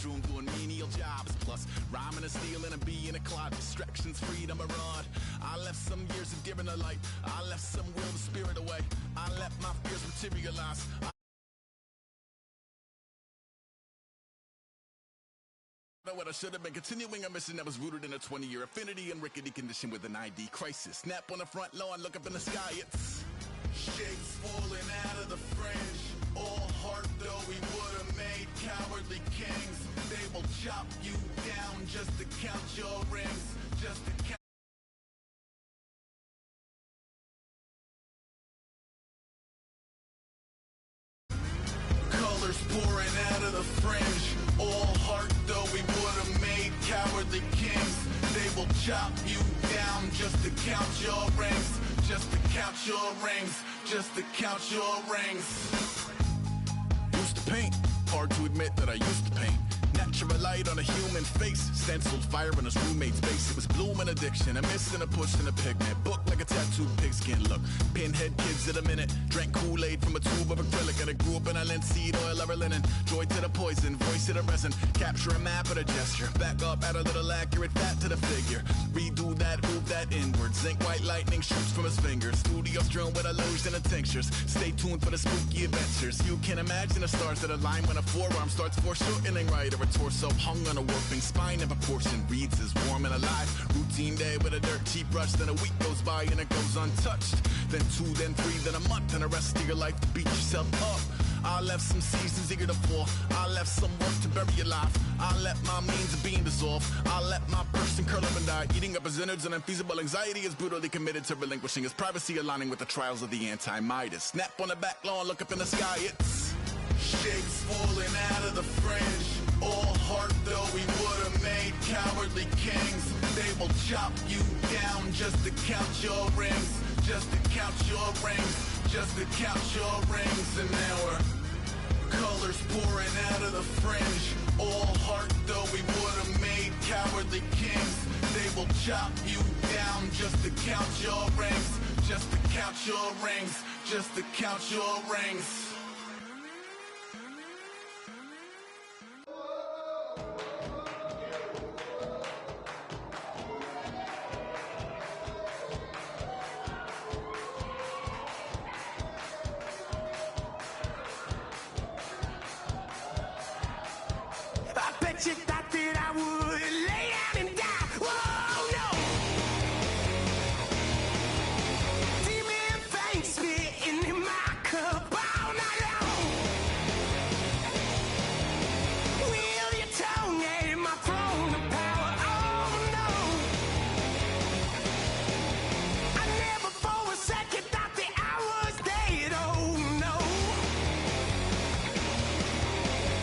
bedroom doing menial jobs. Plus, rhyming and stealing and being a clod. Distractions, freedom, a rod. I left some years of giving a light. I left some will, the spirit away. I let my fears materialize. What I should have been continuing a mission that was rooted in a 20-year affinity and rickety condition with an ID crisis. Snap on the front lawn, look up in the sky, it's shapes falling out of the fringe. All heart though we would have made cowardly kings. They will chop you down just to count your rings, just to count. Colors pouring out of the fringe. All heart though we would have made cowardly kings. They will chop you down just to count your rings, just to count your rings, just to count your rings. Used to paint, hard to admit that I used to paint. Natural light on a human face, stenciled fire in his roommate's face. It was blooming addiction, a miss and a push and a pigment. Book like a tattooed pigskin look. Pinhead kids at a minute. Drank Kool-Aid from a tube of acrylic. And I grew up in a linseed oil ever linen. Joy to the poison, voice to the resin. Capture a map at a gesture. Back up, add a little accurate fat to the figure. Redo that, move that inward. Zinc white lightning shoots from his fingers. Studios strewn with a lotion and tinctures. Stay tuned for the spooky adventures. You can imagine the stars that align when a forearm starts foreshortening right. Or a torso hung on a warping spine of a portion reads as warm and alive. Routine day with a dirt cheap brush. Then a week goes by and it goes untouched. Then 2, then 3, then a month, and the rest of your life to beat yourself up. I left some seasons eager to fall. I left some work to bury your life. I let my means of being dissolve. I let my person curl up and die. Eating up his innards and unfeasible anxiety is brutally committed to relinquishing his privacy, aligning with the trials of the anti-Midas. Snap on the back lawn, look up in the sky, it's shapes falling out of the fringe. All heart though we would have made cowardly kings. They will chop you down just to count your rings, just to count your rings, just to count your rings. And now we're colors pouring out of the fringe. All heart though we would have made cowardly kings. They will chop you down just to count your rings, just to count your rings, just to count your rings. You thought that I would lay down and die. Whoa, no. Demon fangs spitting in my cup all night long. Will your tongue at my throne of power? Oh, no. I never for a second thought that I was dead. Oh, no.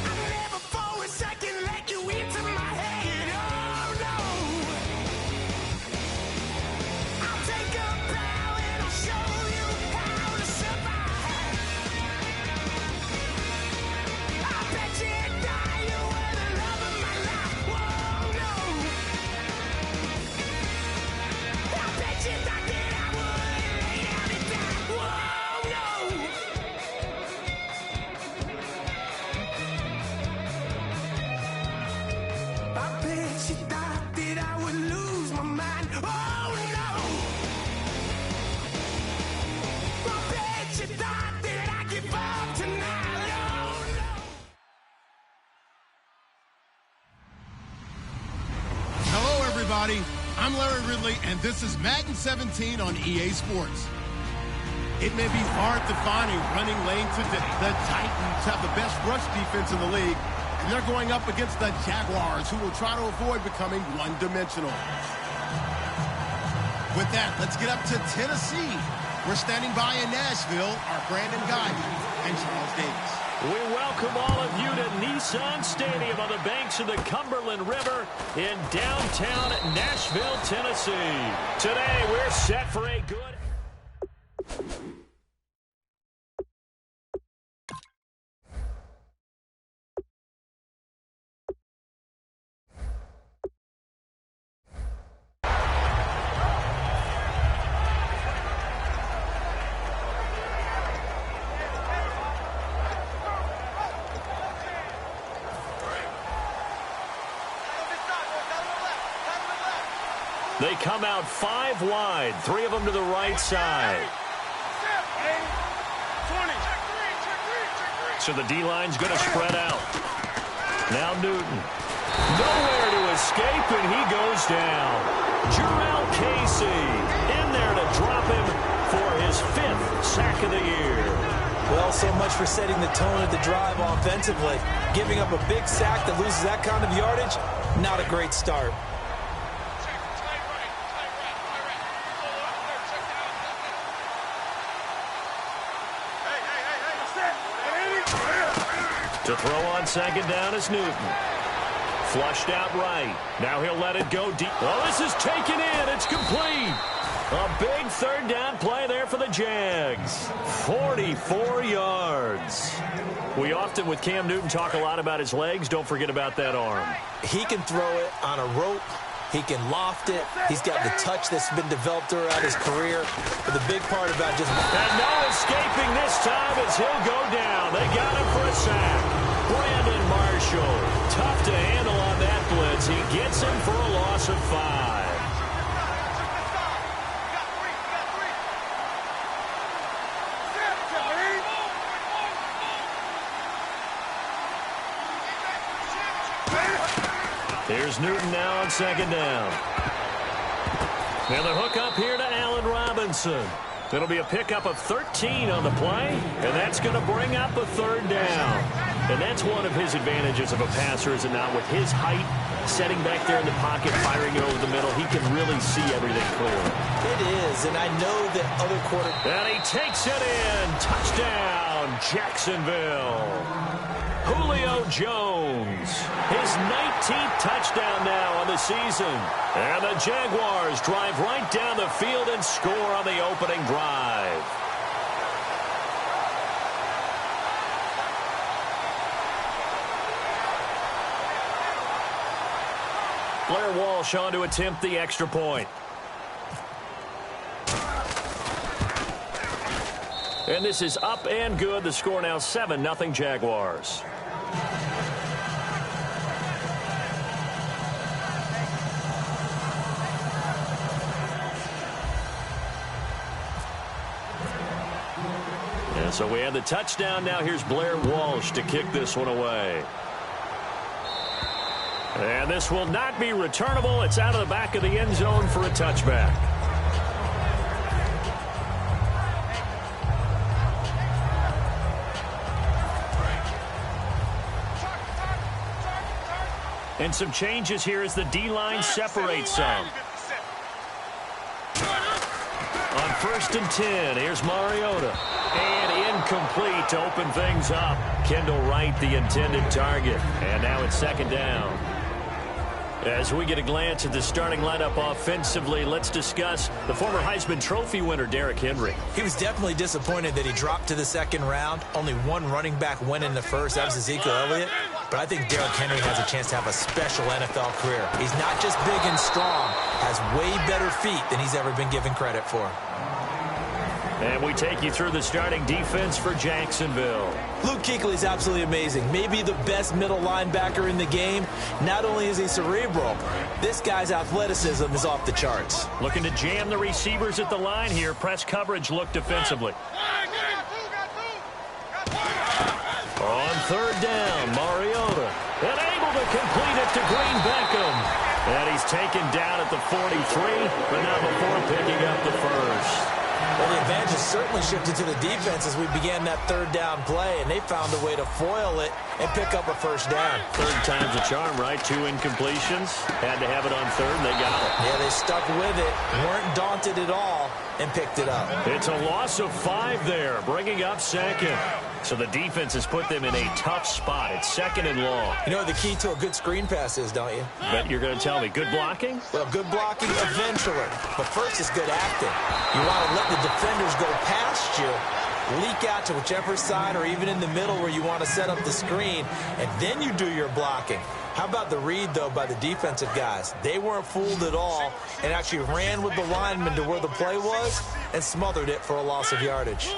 I never for a second let you into my head, oh no. I'll take a bow and I'll show you how to survive. I bet you die, you were the love of my life, whoa no. I bet you thought that I would lay down and die, whoa no. I bet she thought that I would lose my mind. Oh no! I bet she thought that I'd give up tonight. Oh no! Hello, everybody. I'm Larry Ridley, and this is Madden 17 on EA Sports. It may be hard to find a running lane today. The Titans have the best rush defense in the league. They're going up against the Jaguars, who will try to avoid becoming one-dimensional. With that, let's get up to Tennessee. We're standing by in Nashville, our Brandon Guy and Charles Davis. We welcome all of you to Nissan Stadium on the banks of the Cumberland River in downtown Nashville, Tennessee. Today, we're set for a good... They come out 5 wide, 3 of them to the right side. So the D-line's going to spread out. Now Newton. Nowhere to escape, and he goes down. Jarrell Casey in there to drop him for his 5th sack of the year. Well, so much for setting the tone of the drive offensively. Giving up a big sack that loses that kind of yardage, not a great start. To throw on second down is Newton. Flushed out right. Now he'll let it go deep. Oh, this is taken in. It's complete. A big 3rd down play there for the Jags. 44 yards. We often, with Cam Newton, talk a lot about his legs. Don't forget about that arm. He can throw it on a rope. He can loft it. He's got the touch that's been developed throughout his career. But the big part about just... And no escaping this time as he'll go down. They got him for a sack. Brandon Marshall. Tough to handle on that blitz. He gets him for a loss of 5. Here's Newton now on second down. Now the hook up here to Allen Robinson. It'll be a pickup of 13 on the play, and that's going to bring up a 3rd down. And that's one of his advantages of a passer, is it not? With his height, setting back there in the pocket, firing it over the middle, he can really see everything clearly. It is, and I know that other quarterbacks... And he takes it in. Touchdown, Jacksonville. Julio Jones, his 19th touchdown now on the season. And the Jaguars drive right down the field and score on the opening drive. Blair Walsh on to attempt the extra point. And this is up and good. The score now 7-0 Jaguars. And so we have the touchdown. Now here's Blair Walsh to kick this one away. And this will not be returnable. It's out of the back of the end zone for a touchback. And some changes here as the D-line separates some. On 1st and 10, here's Mariota. And incomplete to open things up. Kendall Wright, the intended target. And now it's 2nd down. As we get a glance at the starting lineup offensively, let's discuss the former Heisman Trophy winner, Derrick Henry. He was definitely disappointed that he dropped to the 2nd round. Only one running back went in the first. That was Ezekiel Elliott. But I think Derrick Henry has a chance to have a special NFL career. He's not just big and strong, has way better feet than he's ever been given credit for. And we take you through the starting defense for Jacksonville. Luke Kuechly is absolutely amazing. Maybe the best middle linebacker in the game. Not only is he cerebral, this guy's athleticism is off the charts. Looking to jam the receivers at the line here. Press coverage look defensively. On 3rd down, Mariota. And able to complete it to Green Beckham. And he's taken down at the 43, but not before picking up the first. Well, the advantage has certainly shifted to the defense as we began that 3rd down play, and they found a way to foil it and pick up a 1st down. 3rd time's a charm, right? 2 incompletions. Had to have it on 3rd, and they got it. Yeah, they stuck with it, weren't daunted at all, and picked it up. It's a loss of 5 there, bringing up 2nd. So the defense has put them in a tough spot. It's 2nd and long. You know what the key to a good screen pass is, don't you? Bet you're going to tell me. Good blocking? Well, good blocking eventually. But first is good acting. You want to let the defenders go past you, leak out to whichever side or even in the middle where you want to set up the screen, and then you do your blocking. How about the read, though, by the defensive guys? They weren't fooled at all and actually ran with the lineman to where the play was and smothered it for a loss of yardage.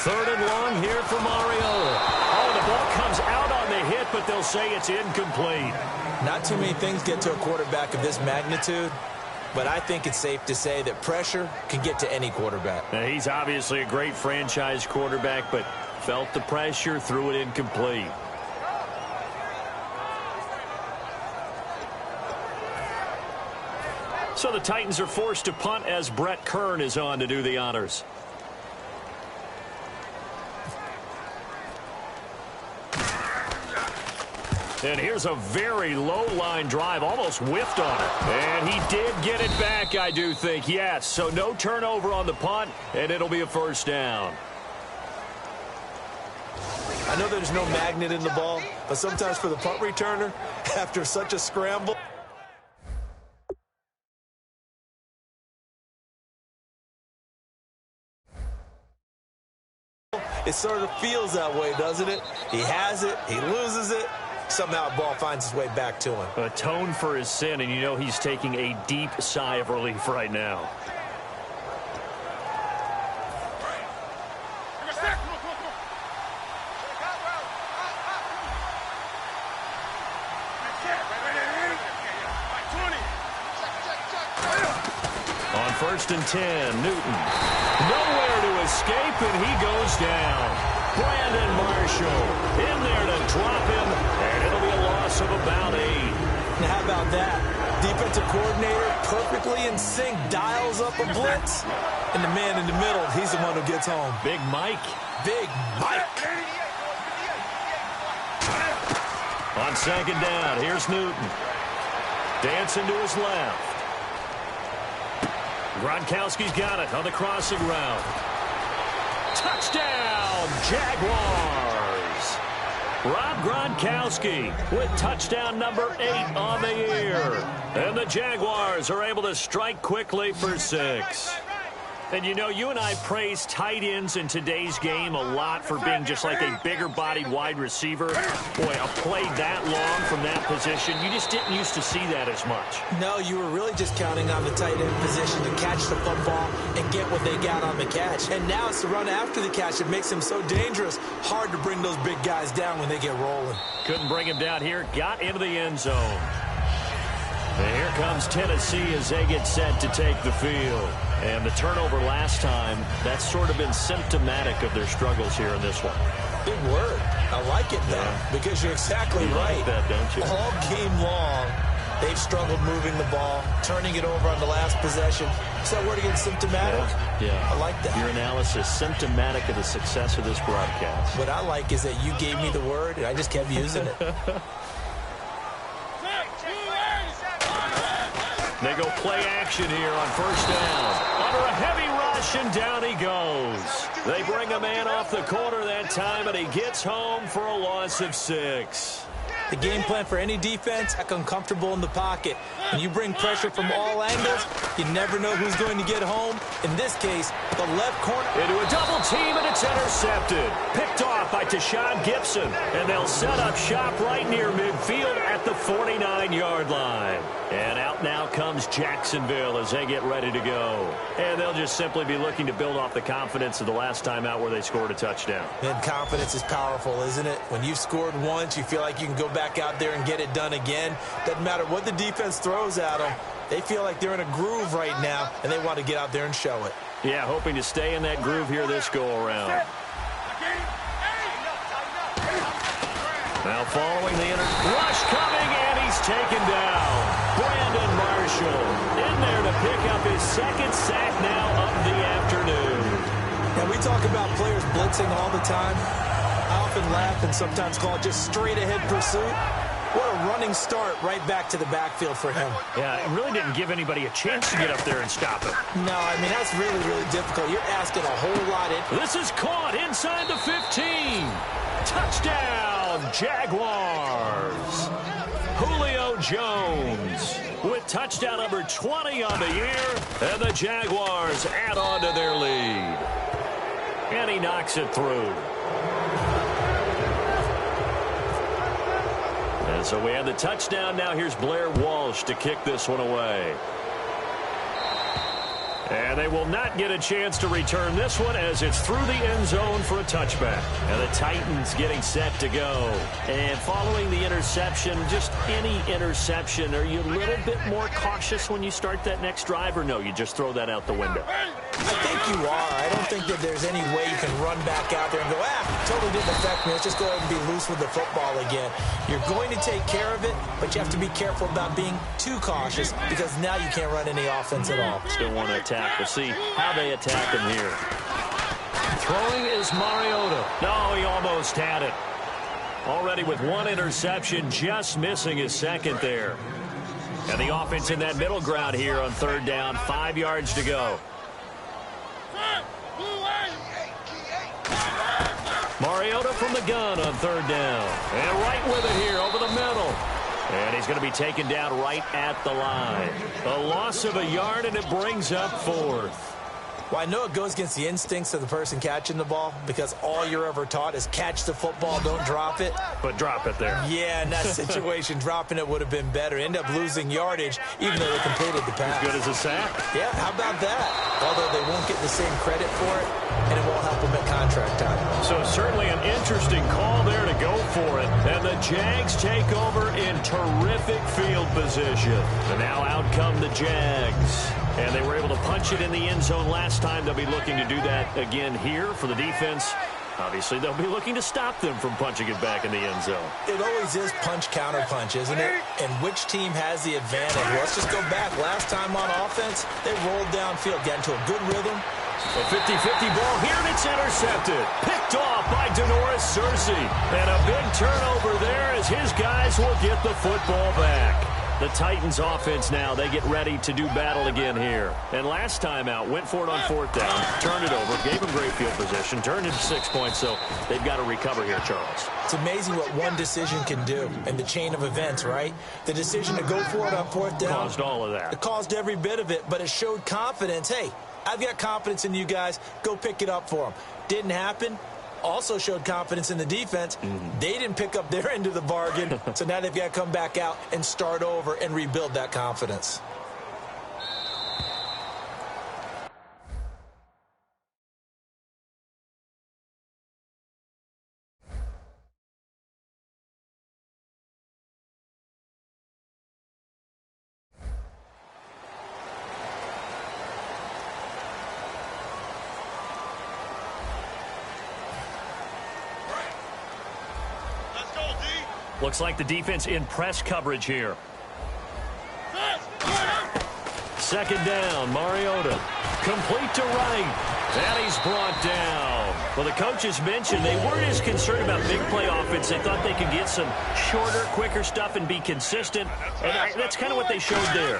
3rd and long here for Mariota. Oh, the ball comes out on the hit, but but they'll say it's incomplete. Not too many things get to a quarterback of this magnitude, but I think it's safe to say that pressure can get to any quarterback. Now, he's obviously a great franchise quarterback, but felt the pressure, threw it incomplete. So the Titans are forced to punt as Brett Kern is on to do the honors. And here's a very low-line drive, almost whiffed on it. And he did get it back, I do think, yes. So no turnover on the punt, and it'll be a first down. I know there's no magnet in the ball, but sometimes for the punt returner, after such a scramble, it sort of feels that way, doesn't it? He has it, he loses it. Somehow the ball finds its way back to him. Atone for his sin, and you know he's taking a deep sigh of relief right now. On 1st and 10, Newton. Nowhere to escape, and he goes down. Brandon Marshall in there to drop him, and it'll be a loss of about 8. Now, how about that? Defensive coordinator perfectly in sync, dials up a blitz, and the man in the middle, he's the one who gets home. Big Mike. Big Mike. On 2nd down, here's Newton. Dancing to his left. Gronkowski's got it on the crossing route. Touchdown, Jaguars! Rob Gronkowski with touchdown number 8 on the year. And the Jaguars are able to strike quickly for 6. And you know, you and I praise tight ends in today's game a lot for being just like a bigger-bodied wide receiver. Boy, a play that long from that position, you just didn't used to see that as much. No, you were really just counting on the tight end position to catch the football and get what they got on the catch. And now it's the run after the catch that makes him so dangerous. Hard to bring those big guys down when they get rolling. Couldn't bring him down here. Got into the end zone. And here comes Tennessee as they get set to take the field. And the turnover last time, that's sort of been symptomatic of their struggles here in this one. Big word. I like it, though, because you're exactly right. Like that, don't you? All game long, they've struggled moving the ball, turning it over on the last possession. Is that word again, symptomatic? Yeah. I like that. Your analysis, symptomatic of the success of this broadcast. What I like is that you gave me the word, and I just kept using it. They go play action here on 1st down. Under a heavy rush, and down he goes. They bring a man off the corner that time, and he gets home for a loss of 6. The game plan for any defense, uncomfortable in the pocket. When you bring pressure from all angles, you never know who's going to get home. In this case, the left corner. Into a double team, and it's intercepted. Picked off by Tashawn Gibson, and they'll set up shop right near midfield at the 49-yard line. And out now comes Jacksonville as they get ready to go. And they'll just simply be looking to build off the confidence of the last time out where they scored a touchdown. And confidence is powerful, isn't it? When you've scored once, you feel like you can go back out there and get it done again. Doesn't matter what the defense throws at them. They feel like they're in a groove right now, and they want to get out there and show it. Yeah, hoping to stay in that groove here this go-around. Now following the rush coming, and he's taken down. Brandon Marshall in there to pick up his 2nd sack now of the afternoon. Now, we talk about players blitzing all the time. I often laugh and sometimes call it just straight-ahead pursuit. What a running start right back to the backfield for him. Yeah, it really didn't give anybody a chance to get up there and stop him. No, I mean, that's really, really difficult. You're asking a whole lot. This is caught inside the 15. Touchdown, Jaguars. Julio Jones with touchdown number 20 on the year, and the Jaguars add on to their lead. And he knocks it through. And so we have the touchdown. Now here's Blair Walsh to kick this one away. And they will not get a chance to return this one as it's through the end zone for a touchback. And the Titans getting set to go. And following the interception, just any interception, are you a little bit more cautious when you start that next drive, or no, you just throw that out the window? I think you are. I don't think that there's any way you can run back out there and go, totally didn't affect me. Let's just go ahead and be loose with the football again. You're going to take care of it, but you have to be careful about being too cautious because now you can't run any offense at all. Still want to attack. We'll see how they attack him here. Throwing is Mariota. No, he almost had it. Already with one interception, just missing his second there. And the offense in that middle ground here on third down, 5 yards to go. Mariota from the gun on third down. And right with it here over the middle. And he's going to be taken down right at the line. A loss of a yard, and it brings up fourth. Well, I know it goes against the instincts of the person catching the ball because all you're ever taught is catch the football, don't drop it. But drop it there. Yeah, in that situation, dropping it would have been better. End up losing yardage, even though they completed the pass. As good as a sack. Yeah, how about that? Although they won't get the same credit for it, and it won't help them at contract time. So certainly an interesting call there to go for it. And the Jags take over in terrific field position. And now out come the Jags. And they were able to punch it in the end zone last time. They'll be looking to do that again here for the defense. Obviously, they'll be looking to stop them from punching it back in the end zone. It always is punch-counter-punch, isn't it? And which team has the advantage? Well, let's just go back. Last time on offense, they rolled downfield, got into a good rhythm. A 50-50 ball here, and it's intercepted. Picked off by Denoris Searcy. And a big turnover there as his guys will get the football back. The Titans offense now, they get ready to do battle again here. And last time out, went for it on fourth down, turned it over, gave them great field position, turned it to 6 points, so they've got to recover here, Charles. It's amazing what one decision can do in the chain of events, right? The decision to go for it on fourth down. Caused all of that. It caused every bit of it, but it showed confidence. Hey, I've got confidence in you guys. Go pick it up for them. Didn't happen. Also showed confidence in the defense. They didn't pick up their end of the bargain, so now they've got to come back out and start over and rebuild that confidence. Looks like the defense in press coverage here. Second down, Mariota. Complete to right. And he's brought down. Well, the coaches mentioned they weren't as concerned about big play offense. They thought they could get some shorter, quicker stuff and be consistent. And that's kind of what they showed there.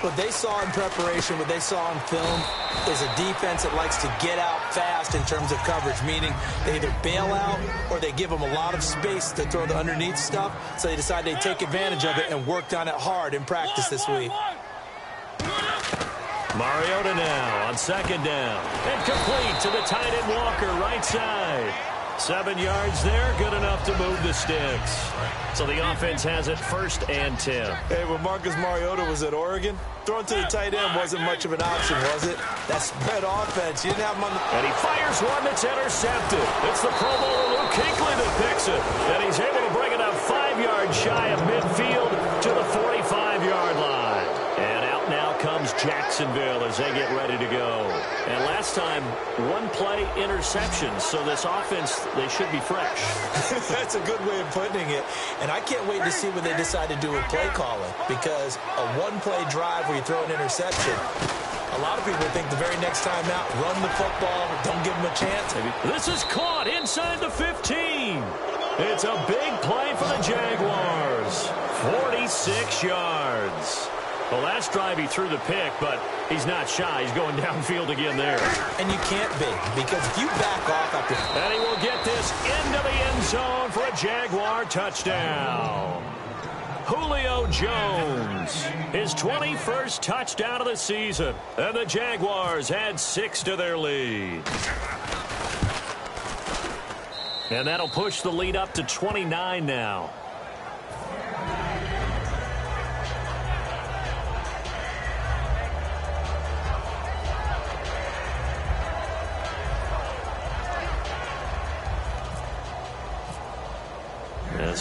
What they saw in preparation, what they saw in film, is a defense that likes to get out fast in terms of coverage, meaning they either bail out or they give them a lot of space to throw the underneath stuff, so they decide they take advantage of it and worked on it hard in practice this week. Mariota now on second down. And complete to the tight end Walker, right side. 7 yards there, good enough to move the sticks. So the offense has it 1st and 10. Hey, when Marcus Mariota was at Oregon, throwing to the tight end wasn't much of an option, was it? That spread offense, you didn't have him on the... And he fires one that's intercepted. It's the Pro Bowler Luke Kuechly that picks it. And he's able to bring it up 5 yards shy of midfield to the 45-yard line. And out now comes Jacksonville as they get ready to go. And last time, one-play interceptions. So this offense, they should be fresh. That's a good way of putting it. And I can't wait to see what they decide to do with play calling. Because a one-play drive where you throw an interception, a lot of people think the very next time out, run the football, don't give them a chance. This is caught inside the 15. It's a big play for the Jaguars. 46 yards. The last drive he threw the pick, but he's not shy. He's going downfield again there. And you can't be, because if you back off after... And he will get this into the end zone for a Jaguar touchdown. Julio Jones, his 21st touchdown of the season. And the Jaguars add 6 to their lead. And that'll push the lead up to 29 now.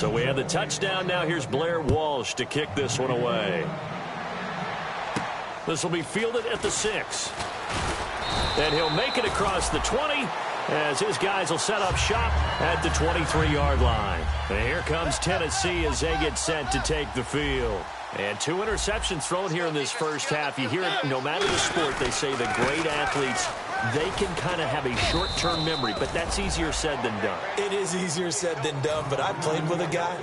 So we have the touchdown. Now here's Blair Walsh to kick this one away. This will be fielded at the 6. And he'll make it across the 20 as his guys will set up shop at the 23-yard line. And here comes Tennessee as they get set to take the field. And 2 interceptions thrown here in this first half. You hear it, no matter the sport, they say the great athletes, they can kind of have a short-term memory, but that's easier said than done. It is easier said than done, but I played with a guy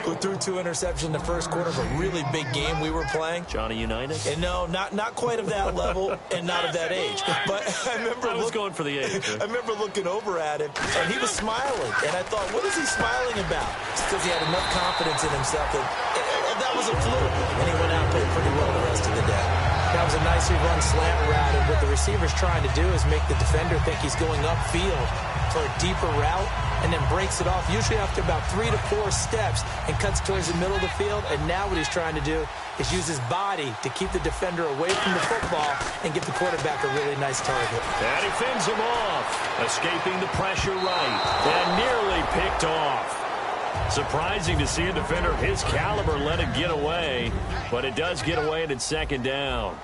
who threw 2 interceptions in the first quarter of a really big game we were playing. Johnny Unitas? And no, not quite of that level and not of that age. But I remember going for the age. I remember looking over at him, and he was smiling. And I thought, what is he smiling about? It's because he had enough confidence in himself that was a fluke. And he went out and played pretty well the rest of the day. That was a nicely run slant route, and what the receiver's trying to do is make the defender think he's going upfield for a deeper route, and then breaks it off, usually after about 3 to 4 steps, and cuts towards the middle of the field. And now what he's trying to do is use his body to keep the defender away from the football and give the quarterback a really nice target. And he fends him off, escaping the pressure right, and nearly picked off. Surprising to see a defender of his caliber let it get away, but it does get away and it's second down.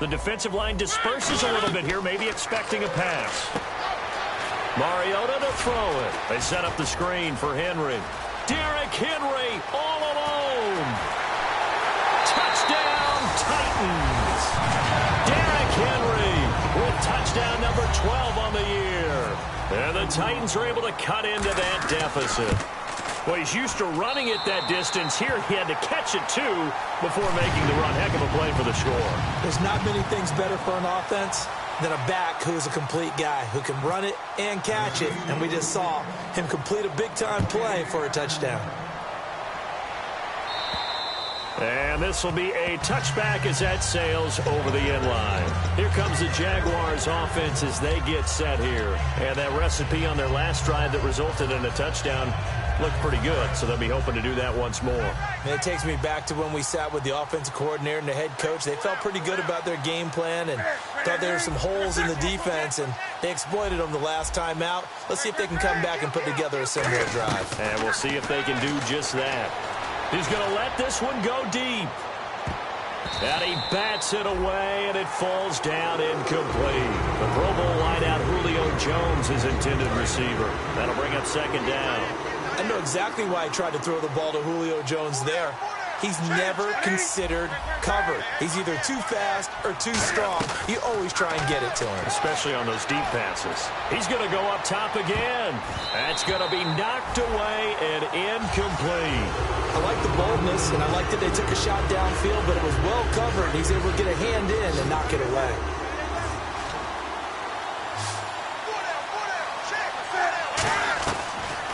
The defensive line disperses a little bit here, maybe expecting a pass. Mariota to throw it. They set up the screen for Henry. Derrick Henry all alone. Touchdown, Titans. Derrick Henry with touchdown number 12 on the year. And the Titans are able to cut into that deficit. Well, he's used to running it that distance. Here he had to catch it, too, before making the run. Heck of a play for the score. There's not many things better for an offense than a back who's a complete guy who can run it and catch it. And we just saw him complete a big-time play for a touchdown. And this will be a touchback as that sails over the end line. Here comes the Jaguars offense as they get set here. And that recipe on their last drive that resulted in a touchdown looked pretty good, so they'll be hoping to do that once more. And it takes me back to when we sat with the offensive coordinator and the head coach. They felt pretty good about their game plan and thought there were some holes in the defense, and they exploited them the last time out. Let's see if they can come back and put together a similar drive. And we'll see if they can do just that. He's going to let this one go deep. And he bats it away, and it falls down incomplete. The Pro Bowl wideout Julio Jones is intended receiver. That'll bring up second down. I know exactly why I tried to throw the ball to Julio Jones there. He's never considered covered. He's either too fast or too strong. You always try and get it to him. Especially on those deep passes. He's going to go up top again. That's going to be knocked away and incomplete. I like the boldness, and I like that they took a shot downfield, but it was well covered. He's able to get a hand in and knock it away.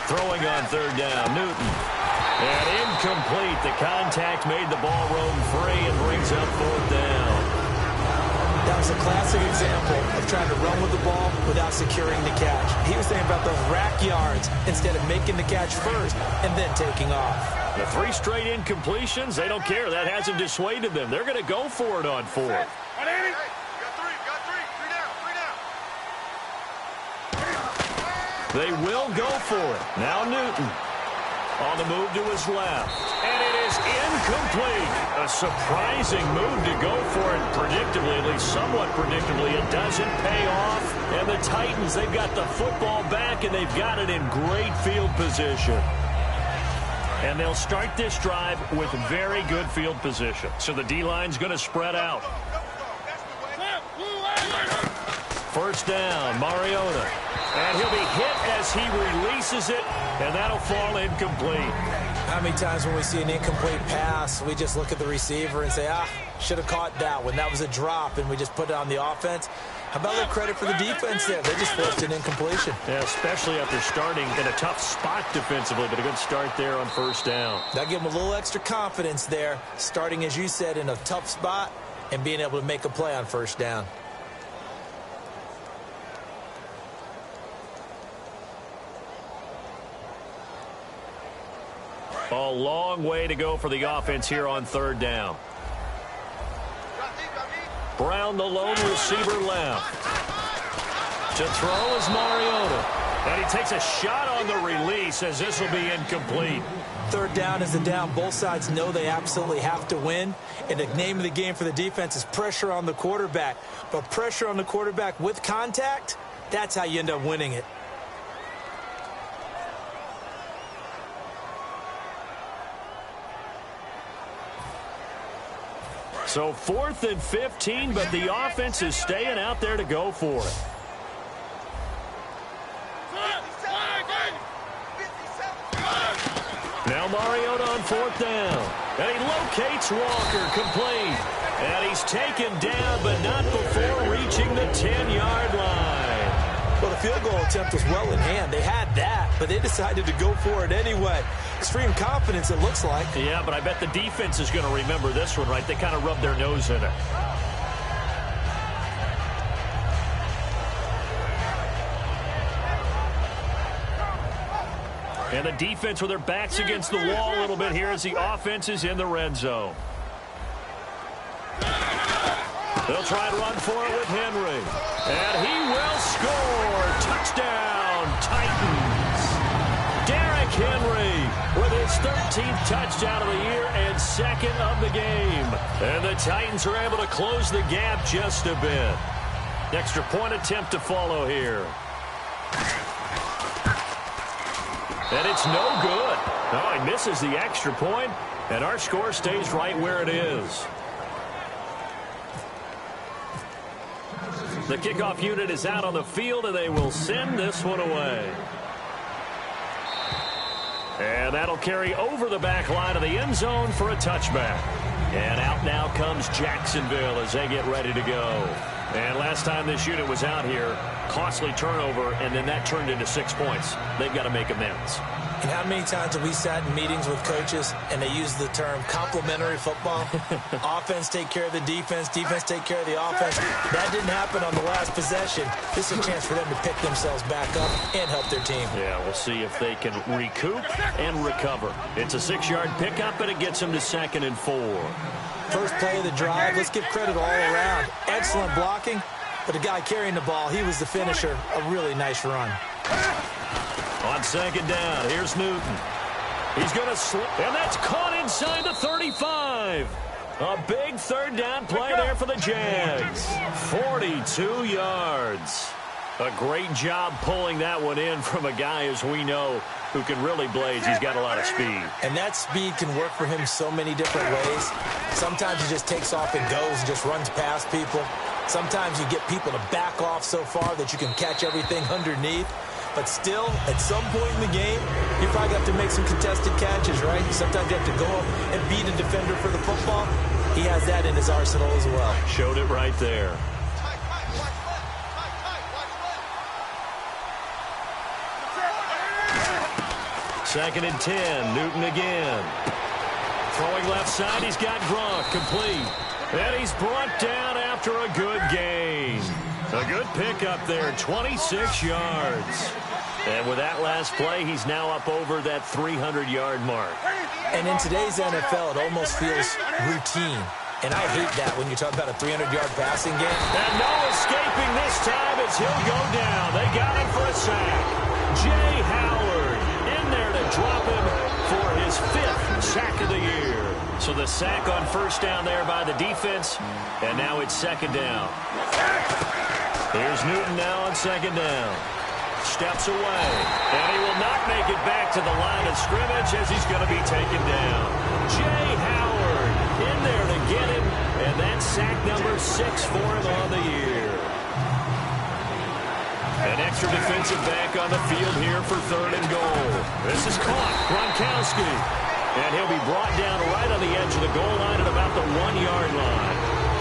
Throwing on third down, Newton. And incomplete. The contact made the ball roam free and brings up fourth down. That was a classic example of trying to run with the ball without securing the catch. He was thinking about those rack yards instead of making the catch first and then taking off. The 3 straight incompletions, they don't care. That hasn't dissuaded them. They're going to go for it on fourth. They will go for it. Now Newton on the move to his left. And it is incomplete. A surprising move to go for it predictably, at least somewhat predictably. It doesn't pay off. And the Titans, they've got the football back, and they've got it in great field position. And they'll start this drive with very good field position. So the D-line's going to spread out. First down, Mariota. And he'll be hit as he releases it, and that'll fall incomplete. How many times when we see an incomplete pass, we just look at the receiver and say, should have caught that one. That was a drop, and we just put it on the offense. How about a little credit for the defense there? They just forced an incompletion. Yeah, especially after starting in a tough spot defensively, but a good start there on first down. That'll give them a little extra confidence there, starting, as you said, in a tough spot and being able to make a play on first down. A long way to go for the offense here on third down. Brown, the lone receiver left. To throw is Mariota. And he takes a shot on the release as this will be incomplete. Third down is the down. Both sides know they absolutely have to win. And the name of the game for the defense is pressure on the quarterback. But pressure on the quarterback with contact, that's how you end up winning it. So 4th and 15, but the offense is staying out there to go for it. Now Mariota on 4th down. And he locates Walker, complete. And he's taken down, but not before reaching the 10-yard line. Well, the field goal attempt was well in hand. They had that, but they decided to go for it anyway. Extreme confidence, it looks like. Yeah, but I bet the defense is going to remember this one, right? They kind of rubbed their nose in it. And the defense with their backs against the wall a little bit here as the offense is in the red zone. They'll try and run for it with Henry. And he will score. Touchdown, Titans. Derrick Henry with his 13th touchdown of the year and second of the game. And the Titans are able to close the gap just a bit. Extra point attempt to follow here. And it's no good. No, he misses the extra point, and our score stays right where it is. The kickoff unit is out on the field, and they will send this one away. And that'll carry over the back line of the end zone for a touchback. And out now comes Jacksonville as they get ready to go. And last time this unit was out here, costly turnover, and then that turned into 6 points. They've got to make amends. And how many times have we sat in meetings with coaches and they use the term complementary football? Offense take care of the defense, defense take care of the offense. That didn't happen on the last possession. This is a chance for them to pick themselves back up and help their team. Yeah, we'll see if they can recoup and recover. It's a 6-yard pickup, and it gets them to 2nd and 4. First play of the drive, let's give credit all around. Excellent blocking, but the guy carrying the ball, he was the finisher. A really nice run. On 2nd down, here's Newton. He's going to slip, and that's caught inside the 35. A big 3rd down play there for the Jags. 42 yards. A great job pulling that one in from a guy, as we know, who can really blaze. He's got a lot of speed. And that speed can work for him so many different ways. Sometimes he just takes off and goes and just runs past people. Sometimes you get people to back off so far that you can catch everything underneath. But still, at some point in the game, you probably have to make some contested catches, right? Sometimes you have to go up and beat a defender for the football. He has that in his arsenal as well. Showed it right there. Second and 10, Newton again. Throwing left side, he's got Gronk, complete. And he's brought down after a good gain. A good pickup there, 26 yards. And with that last play, he's now up over that 300-yard mark. And in today's NFL, it almost feels routine. And I hate that when you talk about a 300-yard passing game. And no escaping this time as he'll go down. They got him for a sack. Jay Howard in there to drop him for his 5th sack of the year. So the sack on 1st down there by the defense, and now it's 2nd down. Here's Newton now on 2nd down. Steps away, and he will not make it back to the line of scrimmage as he's going to be taken down. Jay Howard in there to get him, and that's sack number 6 for him on the year. An extra defensive back on the field here for 3rd and goal. This is caught. Gronkowski. And he'll be brought down right on the edge of the goal line at about the 1-yard line.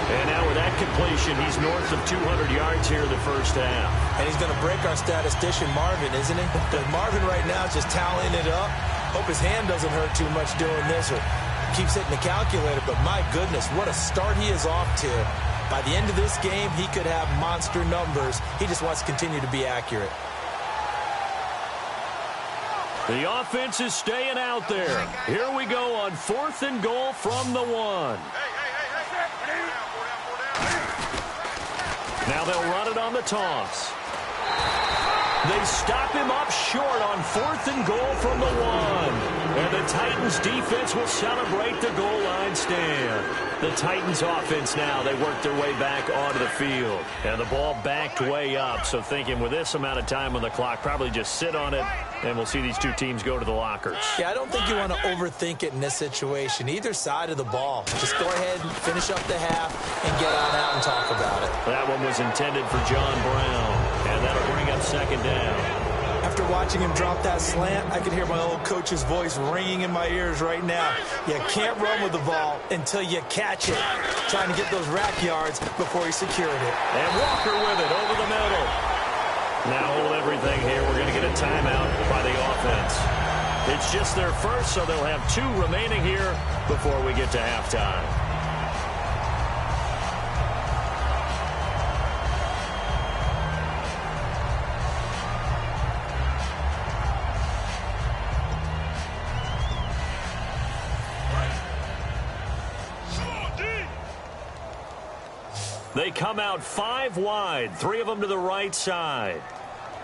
And now with that completion, he's north of 200 yards here in the first half. And he's going to break our statistician, Marvin, isn't he? But Marvin right now is just tallying it up. Hope his hand doesn't hurt too much doing this or keeps hitting the calculator. But my goodness, what a start he is off to. By the end of this game, he could have monster numbers. He just wants to continue to be accurate. The offense is staying out there. Here we go on 4th and goal from the 1. Now they'll run it on the toss. They stop him up short on 4th and goal from the 1. And the Titans defense will celebrate the goal line stand. The Titans offense now, they work their way back onto the field. And the ball backed way up. So thinking with this amount of time on the clock, probably just sit on it, and we'll see these two teams go to the lockers. Yeah, I don't think you want to overthink it in this situation. Either side of the ball. Just go ahead and finish up the half and get on out and talk about it. That one was intended for John Brown. And that'll bring up 2nd down. After watching him drop that slant, I can hear my old coach's voice ringing in my ears right now. You can't run with the ball until you catch it. Trying to get those rack yards before he secured it. And Walker with it over the middle. Now hold everything here. We're going to get a timeout by the offense. It's just their first, so they'll have 2 remaining here before we get to halftime. They come out 5 wide, 3 of them to the right side.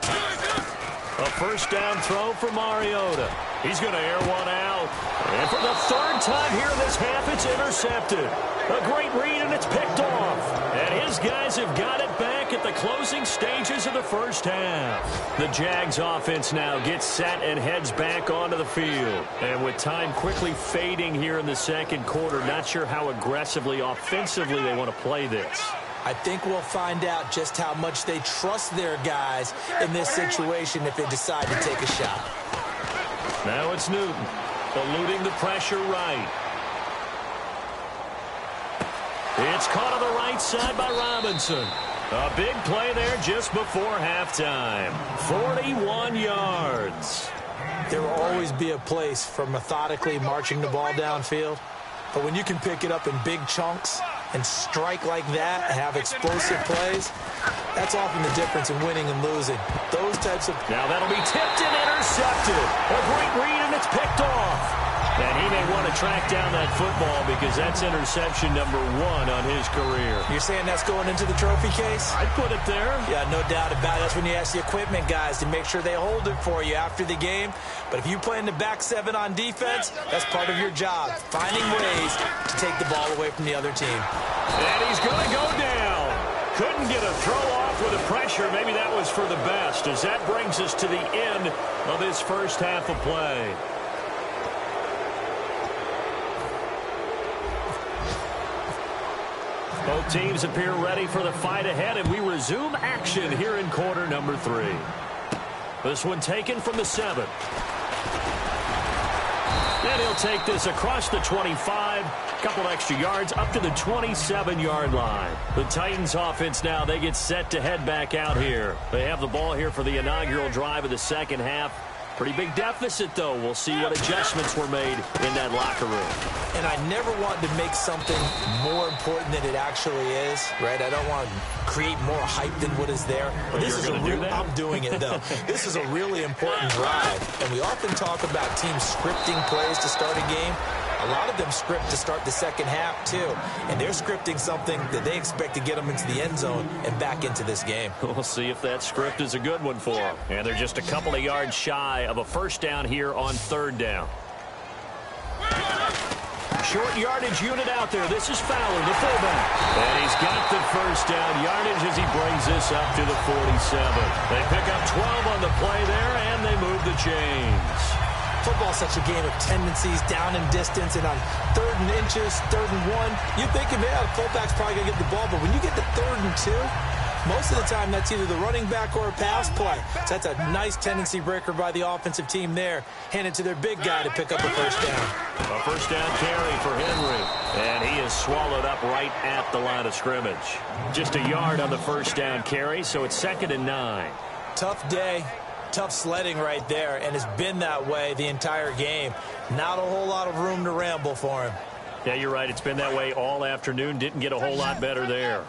A 1st down throw for Mariota. He's going to air one out. And for the 3rd time here in this half, it's intercepted. A great read, and it's picked off. And his guys have got it back at the closing stages of the 1st half. The Jags offense now gets set and heads back onto the field. And with time quickly fading here in the 2nd quarter, not sure how aggressively, offensively they want to play this. I think we'll find out just how much they trust their guys in this situation if they decide to take a shot. Now it's Newton, eluding the pressure right. It's caught on the right side by Robinson. A big play there just before halftime. 41 yards. There will always be a place for methodically marching the ball downfield. But when you can pick it up in big chunks and strike like that, have explosive plays, that's often the difference in winning and losing. Those types of... Now that'll be tipped and intercepted. A great read, and it's picked off. And he may want to track down that football because that's interception number 1 on his career. You're saying that's going into the trophy case? I'd put it there. Yeah, no doubt about it. That's when you ask the equipment guys to make sure they hold it for you after the game. But if you play in the back 7 on defense, that's part of your job, finding ways to take the ball away from the other team. And he's going to go down. Couldn't get a throw off with the pressure. Maybe that was for the best, as that brings us to the end of this 1st half of play. Both teams appear ready for the fight ahead, and we resume action here in quarter number 3. This one taken from the 7. And he'll take this across the 25, couple extra yards up to the 27-yard line. The Titans offense now, they get set to head back out here. They have the ball here for the inaugural drive of the 2nd half. Pretty big deficit, though. We'll see what adjustments were made in that locker room. And I never want to make something more important than it actually is, right? I don't want to create more hype than what is there. But this is I'm doing it, though. This is a really important drive. And we often talk about teams scripting plays to start a game. A lot of them script to start the 2nd half, too. And they're scripting something that they expect to get them into the end zone and back into this game. We'll see if that script is a good one for them. And they're just a couple of yards shy of a 1st down here on 3rd down. Short yardage unit out there. This is Fowler, the fullback. And he's got the 1st down yardage as he brings this up to the 47. They pick up 12 on the play there, and they move the chains. Football's such a game of tendencies, down and distance, and on 3rd and inches, 3rd and 1, you're thinking, yeah, the fullback's probably going to get the ball. But when you get to 3rd and 2, most of the time that's either the running back or a pass play. So that's a nice tendency breaker by the offensive team there. Hand it to their big guy to pick up a 1st down. A 1st down carry for Henry. And he is swallowed up right at the line of scrimmage. Just a yard on the 1st down carry, so it's 2nd and 9. Tough day. Tough sledding right there, and it's been that way the entire game. Not a whole lot of room to ramble for him. Yeah, you're right. It's been that way all afternoon. Didn't get a whole lot better there.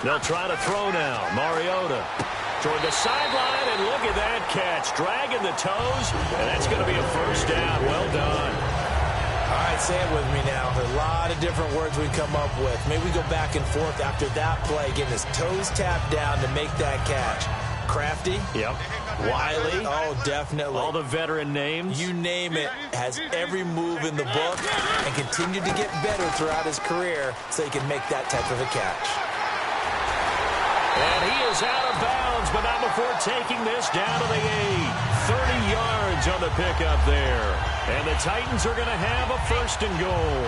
They'll try to throw now. Mariota toward the sideline, and look at that catch. Dragging the toes, and that's going to be a 1st down. Well done. All right, say it with me now. There are a lot of different words we come up with. Maybe we go back and forth after that play, getting his toes tapped down to make that catch. Crafty? Yep. Wiley? Oh, definitely. All the veteran names? You name it. Has every move in the book and continued to get better throughout his career so he can make that type of a catch. And he is out of bounds, but not before taking this down to the 8. 30 yards on the pickup there. And the Titans are going to have a 1st and goal.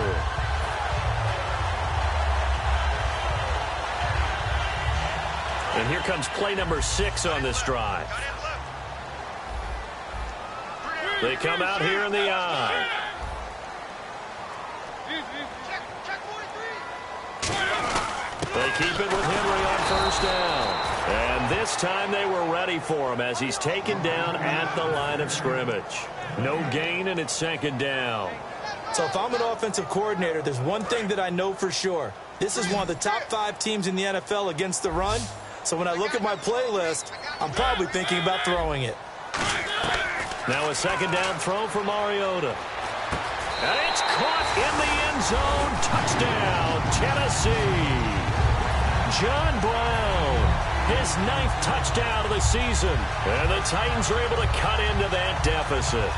And here comes play number 6 on this drive. They come out here in the eye. They keep it with Henry on 1st down. And this time they were ready for him as he's taken down at the line of scrimmage. No gain, and it's 2nd down. So if I'm an offensive coordinator, there's one thing that I know for sure. This is one of the top 5 teams in the NFL against the run. So when I look at my playlist, I'm probably thinking about throwing it. Now a 2nd down throw for Mariota. And it's caught in the end zone. Touchdown, Tennessee. John Brown, his 9th touchdown of the season. And the Titans are able to cut into that deficit.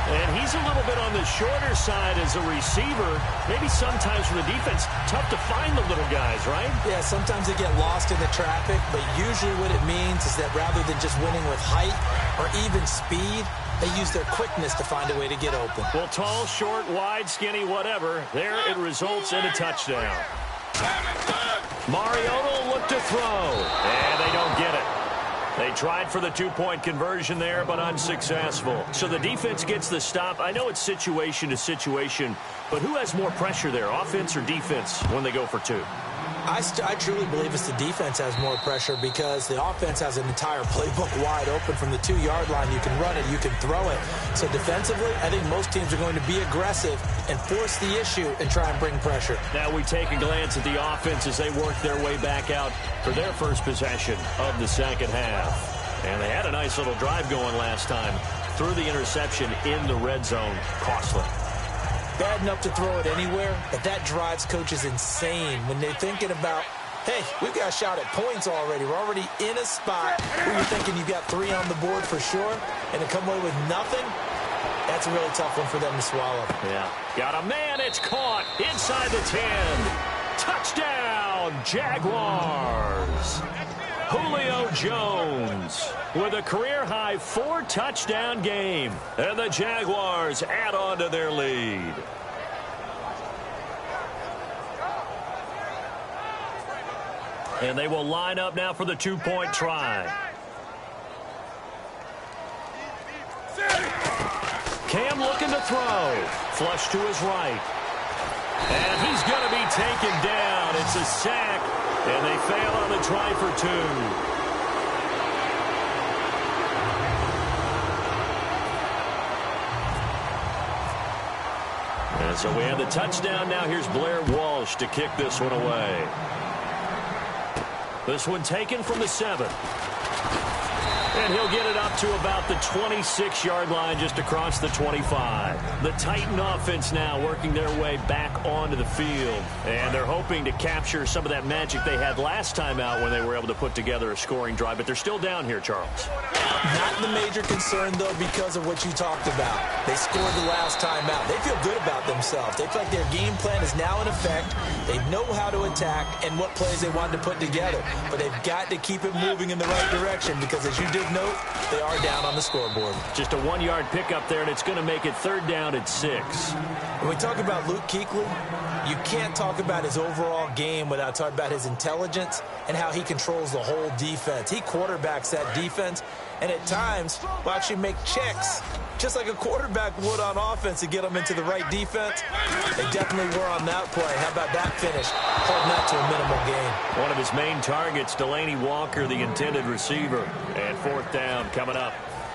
And he's a little bit on the shorter side as a receiver. Maybe sometimes for the defense, tough to find the little guys, right? Yeah, sometimes they get lost in the traffic, but usually what it means is that rather than just winning with height or even speed, they use their quickness to find a way to get open. Well, tall, short, wide, skinny, whatever. There it results in a touchdown. Mariota will look to throw, and they don't get it. They tried for the 2-point conversion there, but unsuccessful. So the defense gets the stop. I know it's situation to situation, but who has more pressure there, offense or defense, when they go for 2? I truly believe it's the defense has more pressure because the offense has an entire playbook wide open from the 2-yard line. You can run it, you can throw it. So defensively, I think most teams are going to be aggressive and force the issue and try and bring pressure. Now we take a glance at the offense as they work their way back out for their first possession of the 2nd half. And they had a nice little drive going last time through the interception in the red zone. Costly. Bad enough to throw it anywhere, but that drives coaches insane when they're thinking about, hey, we've got a shot at points already. We're already in a spot where you're thinking you've got 3 on the board for sure, and to come away with nothing, that's a really tough one for them to swallow. Yeah. Got a man. It's caught inside the 10. Touchdown, Jaguars. Julio Jones with a career-high 4-touchdown game. And the Jaguars add on to their lead. And they will line up now for the 2-point try. Cam looking to throw. Flush to his right. And he's going to be taken down. It's a sack. And they fail on the try for 2. And so we have the touchdown. Now here's Blair Walsh to kick this one away. This one taken from the 7. And he'll get it up to about the 26-yard line, just across the 25. The Titan offense now working their way back onto the field. And they're hoping to capture some of that magic they had last time out when they were able to put together a scoring drive. But they're still down here, Charles. Not the major concern, though, because of what you talked about. They scored the last time out. They feel good about themselves. They feel like their game plan is now in effect. They know how to attack and what plays they want to put together. But they've got to keep it moving in the right direction because, as you did note, they are down on the scoreboard. Just a 1-yard pickup there, and it's going to make it 3rd down at 6. When we talk about Luke Kuechly, you can't talk about his overall game without talking about his intelligence and how he controls the whole defense. He quarterbacks that defense, and at times will actually make checks, just like a quarterback would on offense to get them into the right defense. They definitely were on that play. How about that finish? Holding that to a minimal gain. One of his main targets, Delaney Walker, the intended receiver. And 4th down coming up.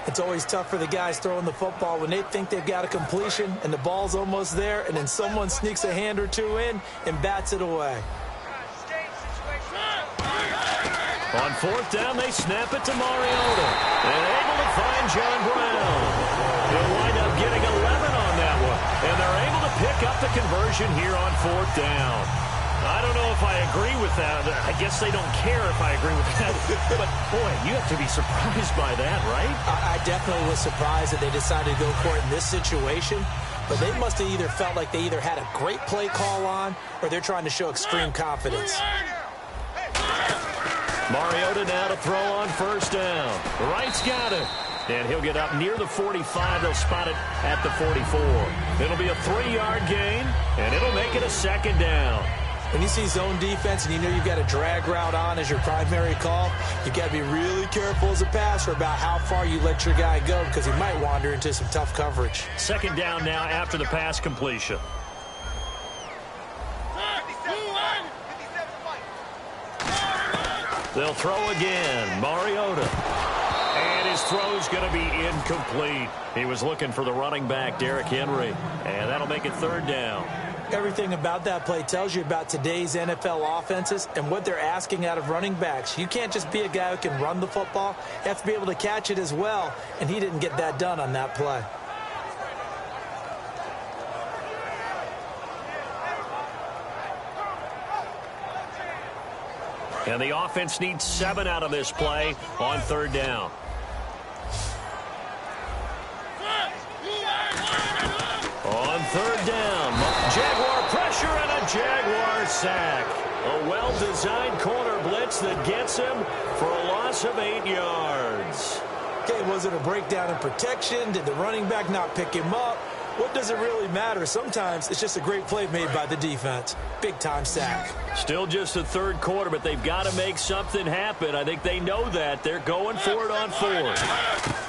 It's always tough for the guys throwing the football when they think they've got a completion and the ball's almost there, and then someone sneaks a hand or 2 in and bats it away. On 4th down, they snap it to Mariota. And able to find John Brown. He'll wind up getting 11 on that one. And they're able to pick the conversion here on 4th down. I don't know if I agree with that. I guess they don't care if I agree with that. But, boy, you have to be surprised by that, right? I definitely was surprised that they decided to go for it in this situation. But they must have either felt like they either had a great play call on or they're trying to show extreme confidence. Mariota now to throw on 1st down. Wright's got it. And he'll get up near the 45. They'll spot it at the 44. It'll be a 3-yard gain, and it'll make it a 2nd down. When you see zone defense and you know you've got a drag route on as your primary call, you've got to be really careful as a passer about how far you let your guy go because he might wander into some tough coverage. 2nd down now after the pass completion. They'll throw again. Mariota. And his throw's going to be incomplete. He was looking for the running back, Derrick Henry. And that'll make it 3rd down. Everything about that play tells you about today's NFL offenses and what they're asking out of running backs. You can't just be a guy who can run the football. You have to be able to catch it as well, and he didn't get that done on that play. And the offense needs 7 out of this play on 3rd down. On 3rd down, Jaguar pressure and a Jaguar sack. A well-designed corner blitz that gets him for a loss of 8 yards. Okay, was it a breakdown in protection? Did the running back not pick him up? What does it really matter? Sometimes it's just a great play made by the defense. Big-time sack. Still just the 3rd quarter, but they've got to make something happen. I think they know that. They're going for it on 4th.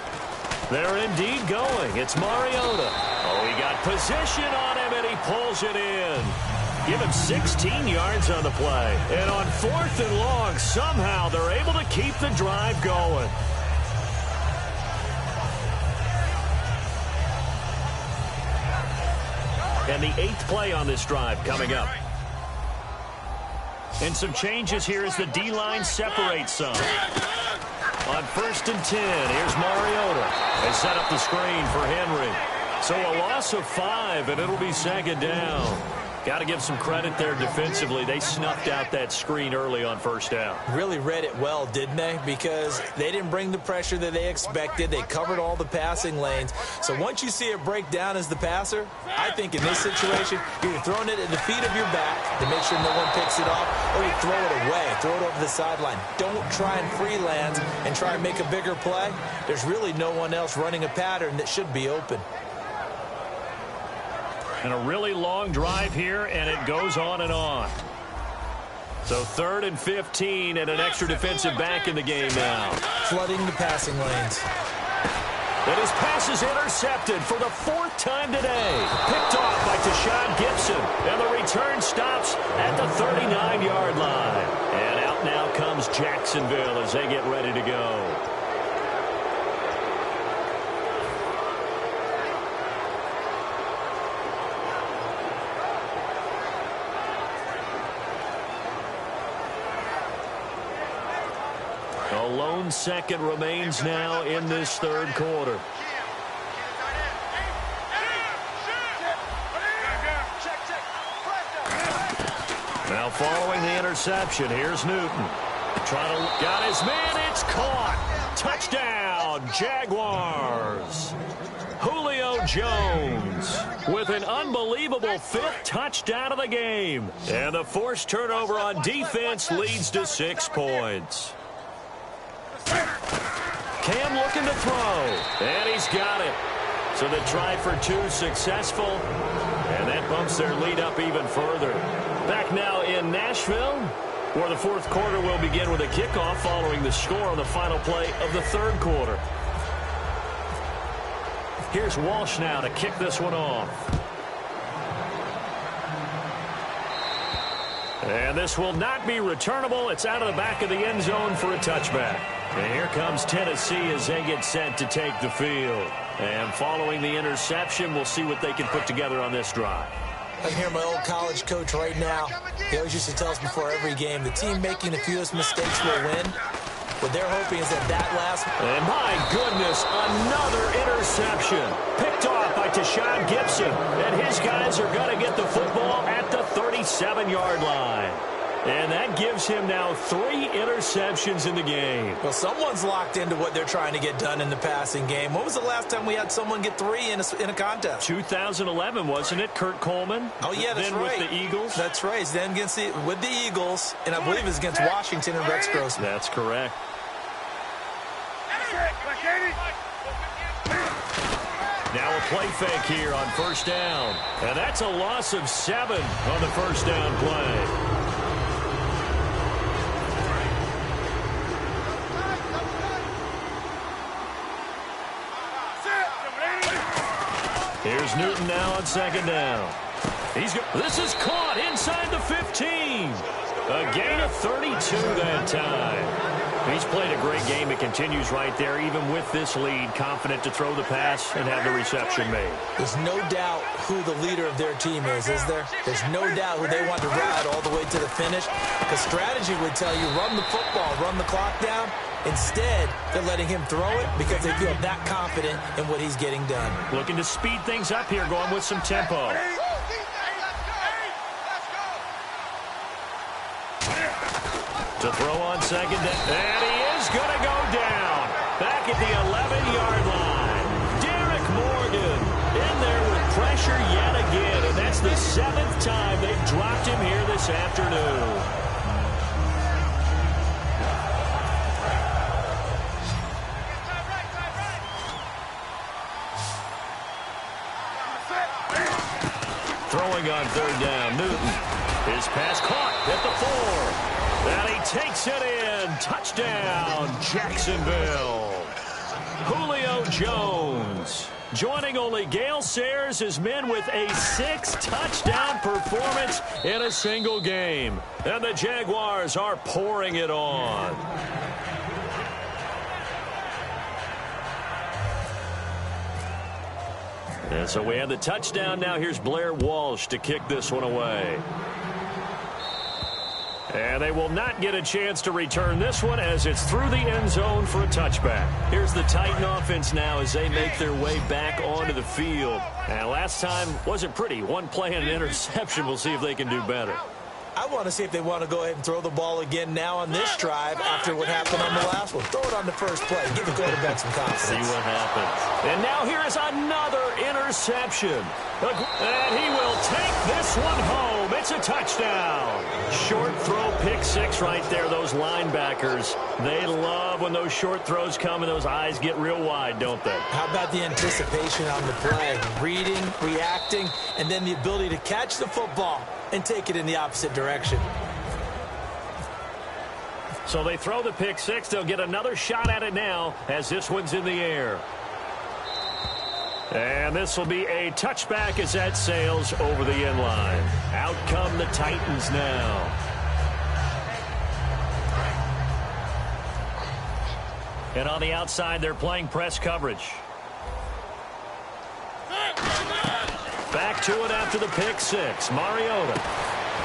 They're indeed going. It's Mariota. Oh, he got position on him, and he pulls it in. Give him 16 yards on the play. And on 4th and long, somehow they're able to keep the drive going. And the 8th play on this drive coming up. And some changes here as the D-line separates some. On 1st and 10, here's Mariota. They set up the screen for Henry. So a loss of 5, and it'll be 2nd down. Got to give some credit there defensively. They snuffed out that screen early on 1st down. Really read it well, didn't they? Because they didn't bring the pressure that they expected. They covered all the passing lanes. So once you see it break down as the passer, I think in this situation, you're throwing it at the feet of your back to make sure no one picks it off, or you throw it away, throw it over the sideline. Don't try and freelance and try and make a bigger play. There's really no one else running a pattern that should be open. And a really long drive here, and it goes on and on. So 3rd and 15 and an extra defensive back in the game now. Flooding the passing lanes. And his pass is intercepted for the 4th time today. Picked off by Tashawn Gibson. And the return stops at the 39-yard line. And out now comes Jacksonville as they get ready to go. A lone second remains now in this 3rd quarter. Now following the interception, here's Newton. Got his man, it's caught. Touchdown, Jaguars. Julio Jones with an unbelievable 5th touchdown of the game. And the forced turnover on defense leads to 6 points. Cam looking to throw, and he's got it. So the try for 2 successful, and that bumps their lead up even further. Back now in Nashville, where the 4th quarter will begin with a kickoff following the score on the final play of the 3rd quarter. Here's Walsh now to kick this one off. And this will not be returnable. It's out of the back of the end zone for a touchback. And here comes Tennessee as they get set to take the field. And following the interception, we'll see what they can put together on this drive. I'm here, my old college coach right now. He always used to tell us before every game, the team making the fewest mistakes will win. What they're hoping is that last... And my goodness, another interception. Picked off by Tashawn Gibson. And his guys are going to get the football at the 37-yard line. And that gives him now 3 interceptions in the game. Well, someone's locked into what they're trying to get done in the passing game. When was the last time we had someone get 3 in a contest? 2011, wasn't it? Kurt Coleman? Oh, yeah, that's right. With the Eagles? That's right. Then with the Eagles, and I believe it's against Washington and Rex Grossman. That's correct. Now a play fake here on first down. And that's a loss of 7 on the first down play. Here's Newton now on second down. This is caught inside the 15. A gain of 32 that time. He's played a great game. It continues right there, even with this lead, confident to throw the pass and have the reception made. There's no doubt who the leader of their team is there? There's no doubt who they want to ride all the way to the finish. The strategy would tell you, run the football, run the clock down. Instead, they're letting him throw it because they feel that confident in what he's getting done. Looking to speed things up here, going with some tempo. To throw on second down. And he is going to go down. Back at the 11-yard line. Derek Morgan in there with pressure yet again. And that's the 7th time they've dropped him here this afternoon. Throwing on third down, Newton. His pass caught at the 4. And he takes it in. Touchdown, Jacksonville. Julio Jones joining only Gale Sayers, his men with a 6-touchdown performance in a single game. And the Jaguars are pouring it on. And so we have the touchdown now. Here's Blair Walsh to kick this one away. And they will not get a chance to return this one as it's through the end zone for a touchback. Here's the Titan offense now as they make their way back onto the field. And last time wasn't pretty. One play and an interception. We'll see if they can do better. I want to see if they want to go ahead and throw the ball again now on this drive after what happened on the last one. Throw it on the first play. Give the quarterback some confidence. See what happens. And now here is another interception. And he will take this one home. It's a touchdown. Short throw, pick 6 right there. Those linebackers, they love when those short throws come and those eyes get real wide, don't they? How about the anticipation on the play? Reading, reacting, and then the ability to catch the football and take it in the opposite direction. So they throw the pick 6. They'll get another shot at it now as this one's in the air. And this will be a touchback as that sails over the end line. Out come the Titans now. And on the outside, they're playing press coverage. Back to it after the pick 6. Mariota.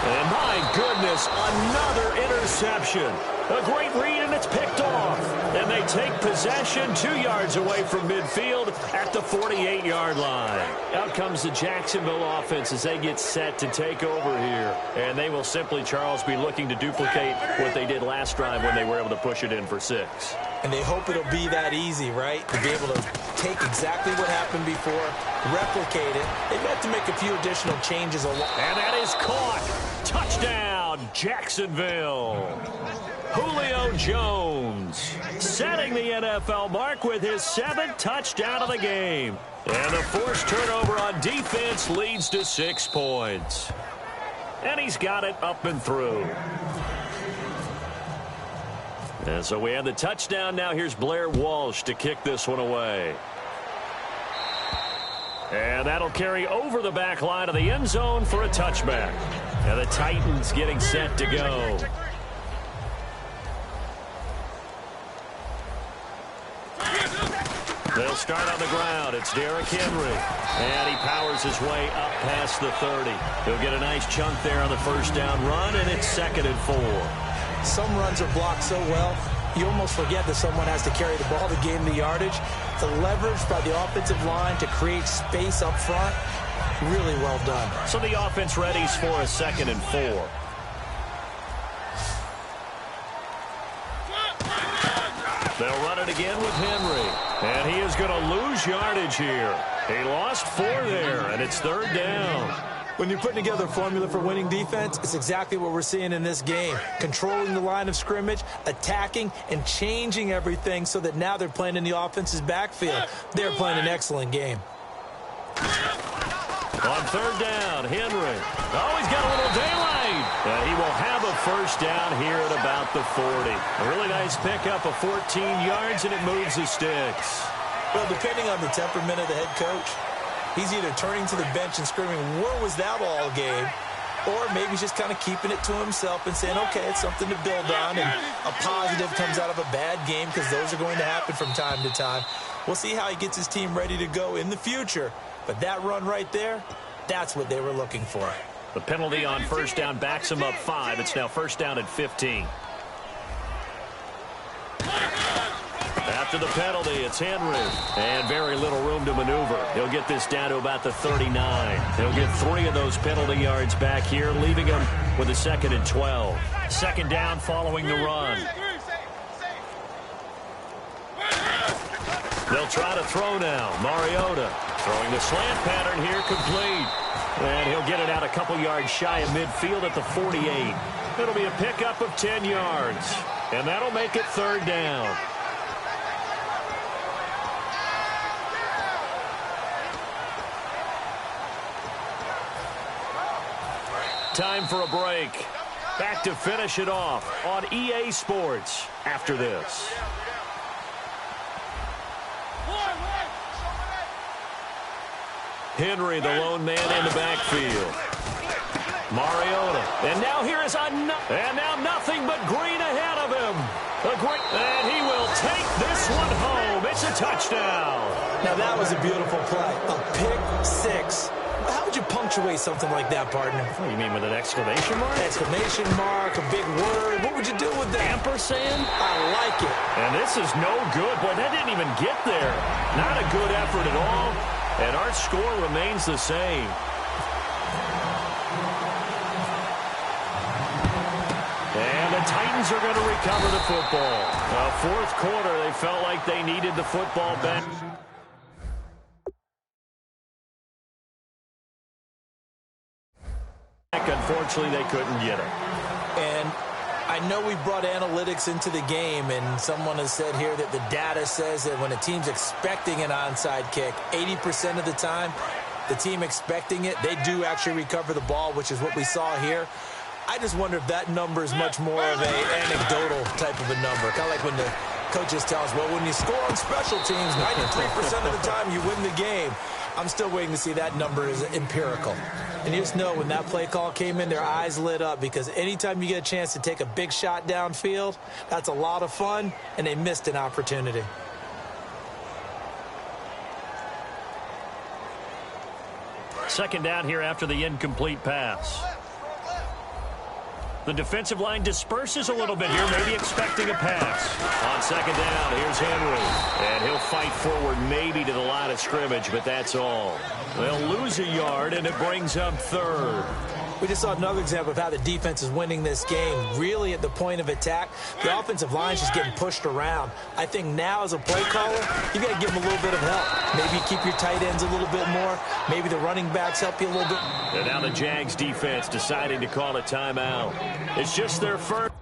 And my goodness, another interception. A great read, and it's picked off. And they take possession 2 yards away from midfield at the 48-yard line. Out comes the Jacksonville offense as they get set to take over here. And they will simply, Charles, be looking to duplicate what they did last drive when they were able to push it in for 6. And they hope it'll be that easy, right? To be able to take exactly what happened before, replicate it. They've got to make a few additional changes along. And that is caught. Touchdown, Jacksonville. Julio Jones setting the NFL mark with his 7th touchdown of the game. And the forced turnover on defense leads to 6 points. And he's got it up and through. And so we have the touchdown now. Here's Blair Walsh to kick this one away. And that'll carry over the back line of the end zone for a touchback. And the Titans getting set to go. They'll start on the ground. It's Derrick Henry. And he powers his way up past the 30. He'll get a nice chunk there on the first down run, and it's 2nd and 4. Some runs are blocked so well, you almost forget that someone has to carry the ball to gain the yardage. The leverage by the offensive line to create space up front, really well done. So the offense readies for a 2nd and 4. They'll run it again with Henry. And he is going to lose yardage here. He lost 4 there, and it's 3rd down. When you're putting together a formula for winning defense, it's exactly what we're seeing in this game. Controlling the line of scrimmage, attacking, and changing everything so that now they're playing in the offense's backfield. They're playing an excellent game. On 3rd down, Henry. Oh, he's got a little daylight. And he will have a 1st down here at about the 40. A really nice pickup of 14 yards, and it moves the sticks. Well, depending on the temperament of the head coach, he's either turning to the bench and screaming, where was that all game? Or maybe he's just kind of keeping it to himself and saying, okay, it's something to build on, and a positive comes out of a bad game, because those are going to happen from time to time. We'll see how he gets his team ready to go in the future. But that run right there, that's what they were looking for. The penalty on 1st down backs him up 5. It's now 1st down at 15. After the penalty, it's Henry. And very little room to maneuver. He'll get this down to about the 39. He'll get 3 of those penalty yards back here, leaving him with a 2nd and 12. 2nd down following the run. They'll try to throw now. Mariota throwing the slant pattern here, complete. And he'll get it out a couple yards shy of midfield at the 48. It'll be a pickup of 10 yards. And that'll make it 3rd down. Time for a break. Back to finish it off on EA Sports after this. Henry, the lone man in the backfield. Mariota. And now here is nothing but green ahead of him. And he will take this one home. It's a touchdown. Now that was a beautiful play. A pick 6. How would you punctuate something like that, partner? What do you mean, with an exclamation mark? Exclamation mark, a big word. What would you do with that? Ampersand? I like it. And this is no good. Boy, that didn't even get there. Not a good effort at all. And our score remains the same. And the Titans are going to recover the football. 4th quarter, they felt like they needed the football back. Unfortunately, they couldn't get it. And I know we brought analytics into the game, and someone has said here that the data says that when a team's expecting an onside kick, 80% of the time, the team expecting it, they do actually recover the ball, which is what we saw here. I just wonder if that number is much more of an anecdotal type of a number. Kind of like when the coaches tell us, well, when you score on special teams, 93% of the time you win the game. I'm still waiting to see that number is empirical. And you just know when that play call came in, their eyes lit up, because anytime you get a chance to take a big shot downfield, that's a lot of fun, and they missed an opportunity. Second down here after the incomplete pass. The defensive line disperses a little bit here, maybe expecting a pass. On 2nd down, here's Henry. And he'll fight forward maybe to the line of scrimmage, but that's all. They'll lose a yard, and it brings up 3rd. We just saw another example of how the defense is winning this game. Really at the point of attack, the offensive line is just getting pushed around. I think now as a play caller, you got to give them a little bit of help. Maybe keep your tight ends a little bit more. Maybe the running backs help you a little bit. And now the Jags defense deciding to call a timeout. It's just their first.